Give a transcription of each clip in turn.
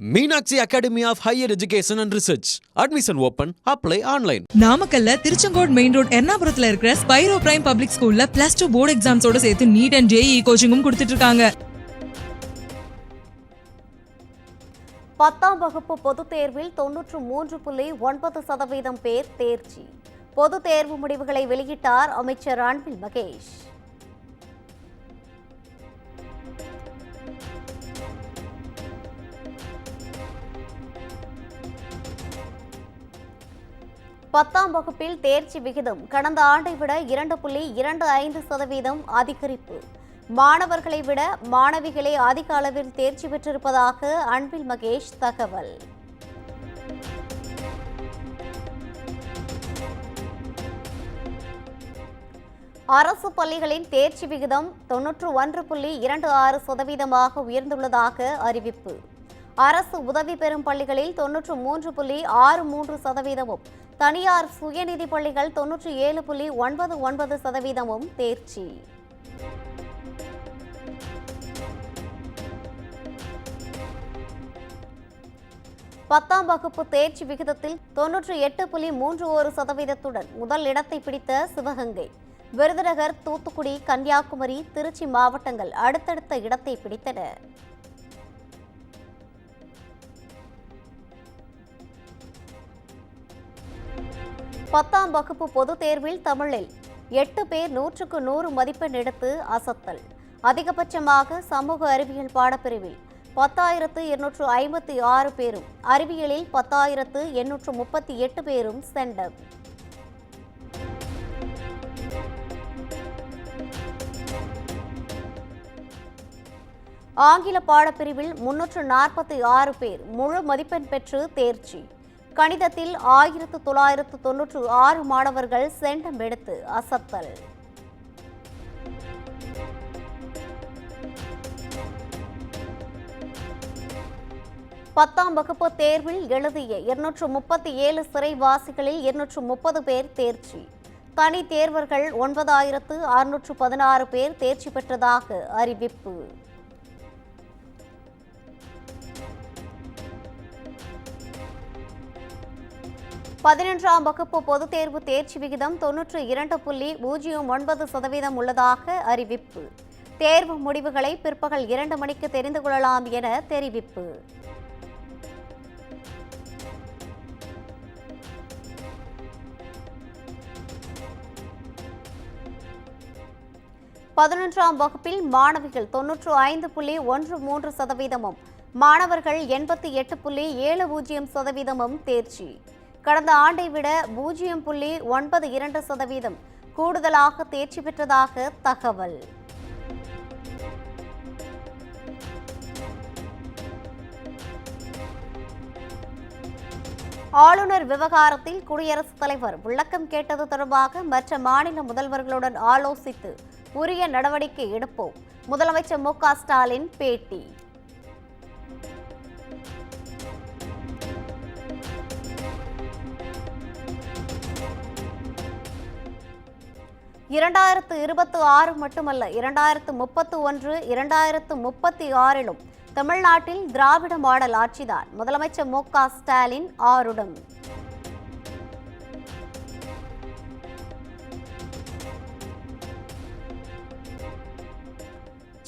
Meenakshi Academy of Higher Education and Research. Admission open. Apply online. நாமக்கல்ல Tiruchengode main road எர்ணாபுரத்துல இருக்கிற Spiro prime public ஸ்கூல்ல +2 board எக்ஸாம்ஸோட சேர்த்து NEET and JEE கோச்சிங்கும் கொடுத்துட்டு இருக்காங்க. 10ஆம் வகுப்பு பொதுத் தேர்வில் 93.9% பேர் தேர்ச்சி. பொதுத் தேர்வு முடிவுகளை வெளியிட்டார் அமைச்சர் அன்பில் மகேஷ். பத்தாம் வகுப்பில் தேர்ச்சி விகிதம் கடந்த ஆண்டை விட 2.25% அதிகரிப்பு. மாணவர்களை விட மாணவிகளே அதிக அளவில் தேர்ச்சி பெற்றிருப்பதாக அன்பில் மகேஷ் தகவல். அரசு பள்ளிகளின் தேர்ச்சி விகிதம் 91.26% உயர்ந்துள்ளதாக அறிவிப்பு. அரசு உதவி பெறும் பள்ளிகளில் 93.63%, தனியார் சுயநிதி பள்ளிகள் 97.99% தேர்ச்சி. பத்தாம் வகுப்பு தேர்ச்சி விகிதத்தில் 98.31% முதல் இடத்தை பிடித்த சிவகங்கை, விருதுநகர், தூத்துக்குடி, கன்னியாகுமரி, திருச்சி மாவட்டங்கள் அடுத்தடுத்த இடத்தை பிடித்தன. பத்தாம் வகுப்பு பொதுத் தேர்வில் தமிழில் 8 பேர் 100க்கு 100 மதிப்பெண் எடுத்து அசத்தல். அதிகபட்சமாக சமூக அறிவியல் பாடப்பிரிவில் 10,256 பேரும், அறிவியலில் 10,838 பேரும் சென்டம். ஆங்கில பாடப்பிரிவில் 346 பேர் முழு மதிப்பெண் பெற்று தேர்ச்சி. கணிதத்தில் 1996 மாணவர்கள் சென்டம் எடுத்து அசத்தல். பத்தாம் வகுப்பு தேர்வில் எழுதிய 237 சிறைவாசிகளில் 230 பேர் தேர்ச்சி. தனி தேர்வர்கள் 9,616 பேர் தேர்ச்சி பெற்றதாக அறிவிப்பு. 11ஆம் வகுப்பு பொதுத் தேர்வு தேர்ச்சி விகிதம் 92.09% உள்ளதாக அறிவிப்பு. தேர்வு முடிவுகளை பிற்பகல் 2 மணிக்கு தெரிந்து கொள்ளலாம் என தெரிவிப்பு. பதினொன்றாம் வகுப்பில் மாணவிகள் 95.13%, மாணவர்கள் 88.70% தேர்ச்சி. கடந்த ஆண்டை விட 0.92% கூடுதலாக தேர்ச்சி பெற்றதாக தகவல். ஆளுநர் விவகாரத்தில் குடியரசுத் தலைவர் விளக்கம் கேட்டது தொடர்பாக மற்ற மாநில முதல்வர்களுடன் ஆலோசித்து உரிய நடவடிக்கை எடுப்போம். முதலமைச்சர் மு க ஸ்டாலின் பேட்டி. இரண்டாயிரத்து 26 மட்டுமல்ல, 2031, 2036 தமிழ்நாட்டில் திராவிட மாடல் ஆட்சிதான். முதலமைச்சர் மு க ஸ்டாலின் ஆருடம்.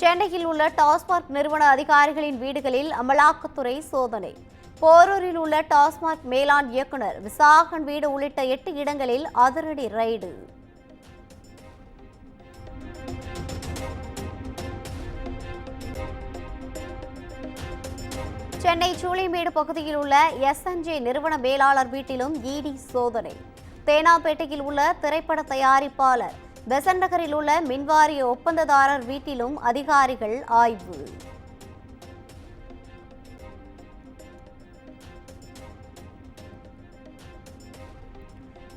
சென்னையில் உள்ள டாஸ்மாக் நிறுவன அதிகாரிகளின் வீடுகளில் அமலாக்கத்துறை சோதனை. போரூரில் உள்ள டாஸ்மாக் மேலாண் இயக்குநர் விசாகன் வீடு உள்ளிட்ட 8 இடங்களில் அதிரடி ரெய்டு. சென்னை சூளைமேடு பகுதியில் உள்ள SNJ நிறுவன மேலாளர் வீட்டிலும் இடி சோதனை. தேனாம்பேட்டையில் உள்ள திரைப்பட தயாரிப்பாளர், பெசன்ட் நகரில் உள்ள மின்வாரிய ஒப்பந்ததாரர் வீட்டிலும் அதிகாரிகள் ஆய்வு.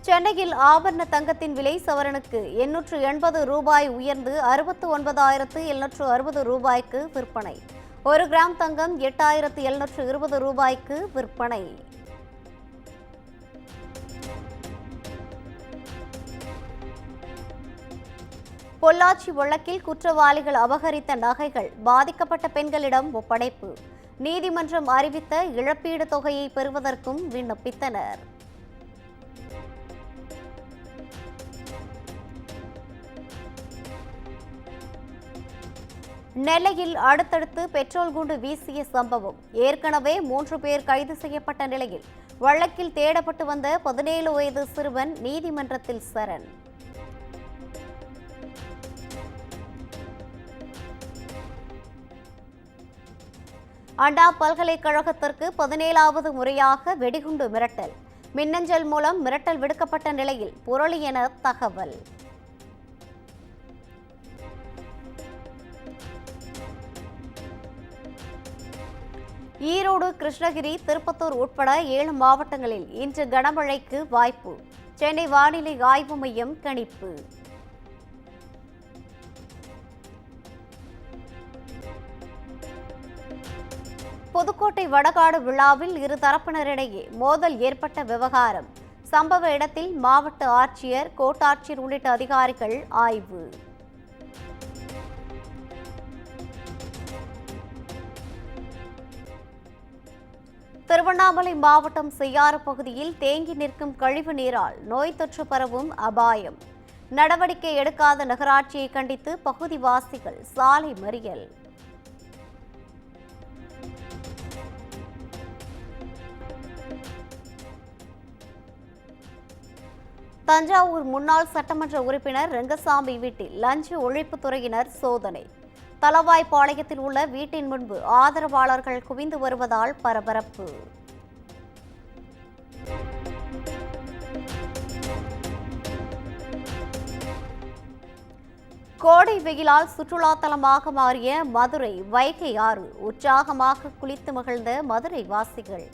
சென்னையில் ஆபரண தங்கத்தின் விலை சவரனுக்கு 880 ரூபாய் உயர்ந்து 69,760 ரூபாய்க்கு விற்பனை. 1 கிராம் தங்கம் 8,720 ரூபாய்க்கு விற்பனை. பொள்ளாச்சி வழக்கில் குற்றவாளிகள் அபகரித்த நகைகள் பாதிக்கப்பட்ட பெண்களிடம் ஒப்படைப்பு. நீதிமன்றம் அறிவித்த இழப்பீடு தொகையை பெறுவதற்கும் விண்ணப்பித்தனர். நெல்லையில் அடுத்தடுத்து பெட்ரோல் குண்டு வீசிய சம்பவம். ஏற்கனவே 3 பேர் கைது செய்யப்பட்ட நிலையில் வழக்கில் தேடப்பட்டு வந்த 17 வயது சிறுவன் நீதிமன்றத்தில் சரண். அண்ணா பல்கலைக்கழகத்திற்கு 17வது முறையாக வெடிகுண்டு மிரட்டல். மின்னஞ்சல் மூலம் மிரட்டல் விடுக்கப்பட்ட நிலையில் புரளி என தகவல். ஈரோடு, கிருஷ்ணகிரி, திருப்பத்தூர் உட்பட 7 மாவட்டங்களில் இன்று கனமழைக்கு வாய்ப்பு. சென்னை வானிலை ஆய்வு மையம் கணிப்பு. புதுக்கோட்டை வடகாடு விழாவில் இரு தரப்பினரிடையே மோதல் ஏற்பட்ட விவகாரம். சம்பவ இடத்தில் மாவட்ட ஆட்சியர், கோட்டாட்சியர் உள்ளிட்ட அதிகாரிகள் ஆய்வு. திருவண்ணாமலை மாவட்டம் செய்யாறு பகுதியில் தேங்கி நிற்கும் கழிவு நீரால் நோய் தொற்று பரவும் அபாயம். நடவடிக்கை எடுக்காத நகராட்சியை கண்டித்து பகுதிவாசிகள் சாலை மறியல். தஞ்சாவூர் முன்னாள் சட்டமன்ற உறுப்பினர் ரெங்கசாமி வீட்டில் லஞ்ச ஒழிப்புத்துறையினர் சோதனை. தளவாய்பாளையத்தில் உள்ள வீட்டின் முன்பு ஆதரவாளர்கள் குவிந்து வருவதால் பரபரப்பு. கோடை வெயிலால் சுற்றுலா தலமாக மாறிய மதுரை வைகை ஆறு. உற்சாகமாக குளித்து மகிழ்ந்த மதுரை வாசிகள்.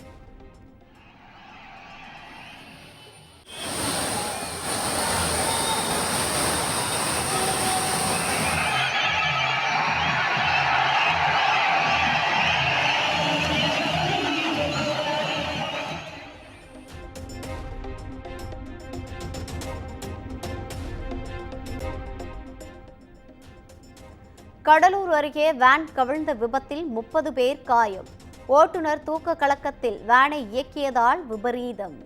கடலூர் அருகே வேன் கவிழ்ந்த விபத்தில் 30 பேர் காயம். ஓட்டுநர் தூக்க கலக்கத்தில் வேனை இயக்கியதால் விபரீதம்.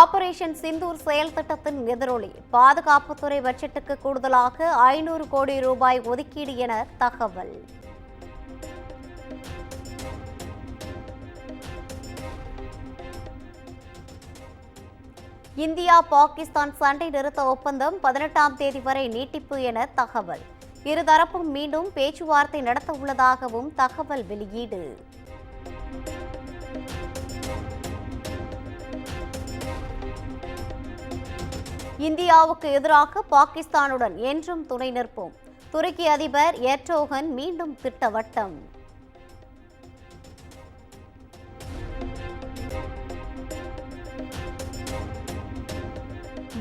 ஆபரேஷன் சிந்தூர் செயல் திட்டத்தின் எதிரொலி. பாதுகாப்புத்துறை பட்ஜெட்டுக்கு கூடுதலாக 500 கோடி ரூபாய் ஒதுக்கீடு என தகவல். இந்தியா பாகிஸ்தான் சண்டை நிறுத்த ஒப்பந்தம் 18ஆம் தேதி வரை நீட்டிப்பு என தகவல். இருதரப்பும் மீண்டும் பேச்சுவார்த்தை நடத்த உள்ளதாகவும் தகவல் வெளியீடு. இந்தியாவுக்கு எதிராக பாகிஸ்தானுடன் என்றும் துணை நிற்போம். துருக்கி அதிபர் எர்டோகன் மீண்டும் திட்டவட்டம்.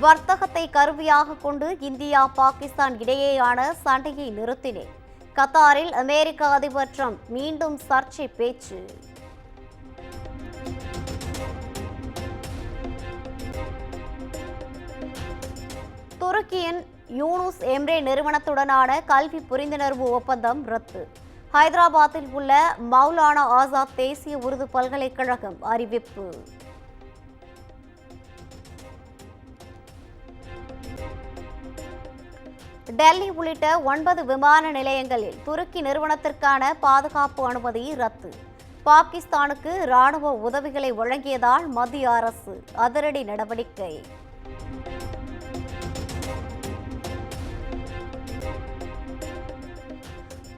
வர்த்தகத்தை கருவியாக கொண்டு இந்தியா பாகிஸ்தான் இடையேயான சண்டையை நிறுத்தினேன். கத்தாரில் அமெரிக்க அதிபர் ட்ரம்ப் மீண்டும் சர்ச்சை பேச்சு. துருக்கியின் யூனுஸ் எம்ரே நிறுவனத்துடனான கல்வி புரிந்துணர்வு ஒப்பந்தம் ரத்து. ஹைதராபாத்தில் உள்ள மௌலானா ஆசாத் தேசிய உருது பல்கலைக்கழகம் அறிவிப்பு. டெல்லி உள்ளிட்ட 9 விமான நிலையங்களில் துருக்கி நிறுவனத்திற்கான பாதுகாப்பு அனுமதி ரத்து. பாகிஸ்தானுக்கு ராணுவ உதவிகளை வழங்கியதால் மத்திய அரசு அதிரடி நடவடிக்கை.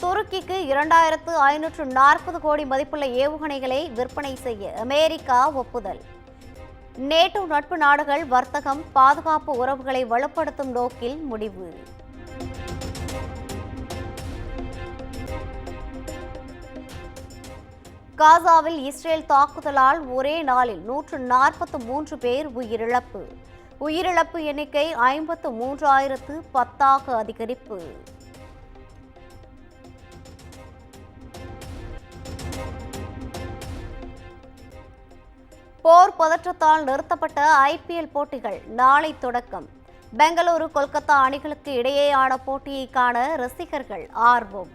துருக்கிக்கு 2540 கோடி மதிப்புள்ள ஏவுகணைகளை விற்பனை செய்ய அமெரிக்கா ஒப்புதல். நேட்டோ நட்பு நாடுகள் வர்த்தகம், பாதுகாப்பு உறவுகளை வலுப்படுத்தும் நோக்கில் முடிவு. காசாவில் இஸ்ரேல் தாக்குதலால் ஒரே நாளில் 143 பேர் உயிரிழப்பு. உயிரிழப்பு எண்ணிக்கை 53,010 அதிகரிப்பு. போர் பதற்றத்தால் நிறுத்தப்பட்ட IPL போட்டிகள் நாளை தொடக்கம். பெங்களூரு கொல்கத்தா அணிகளுக்கு இடையேயான போட்டியை காண ரசிகர்கள் ஆர்வம்.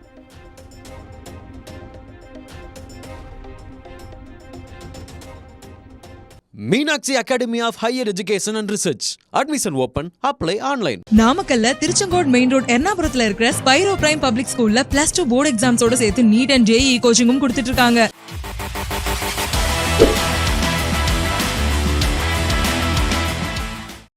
Meenakshi Academy of Higher Education and Research. Admission open. Apply online. நாமக்கல்ல திருச்செங்கோடு மெயின் ரோட் எர்ணாபுரத்துல இருக்கிற ஸ்பைரோ பிரைம் பப்ளிக் ஸ்கூல்ல +2 போர்டு எக்ஸாம்ஸோட சேர்த்து நீட் அண்ட் ஜேஇ கோச்சிங்கும் கொடுத்துட்டு இருக்காங்க.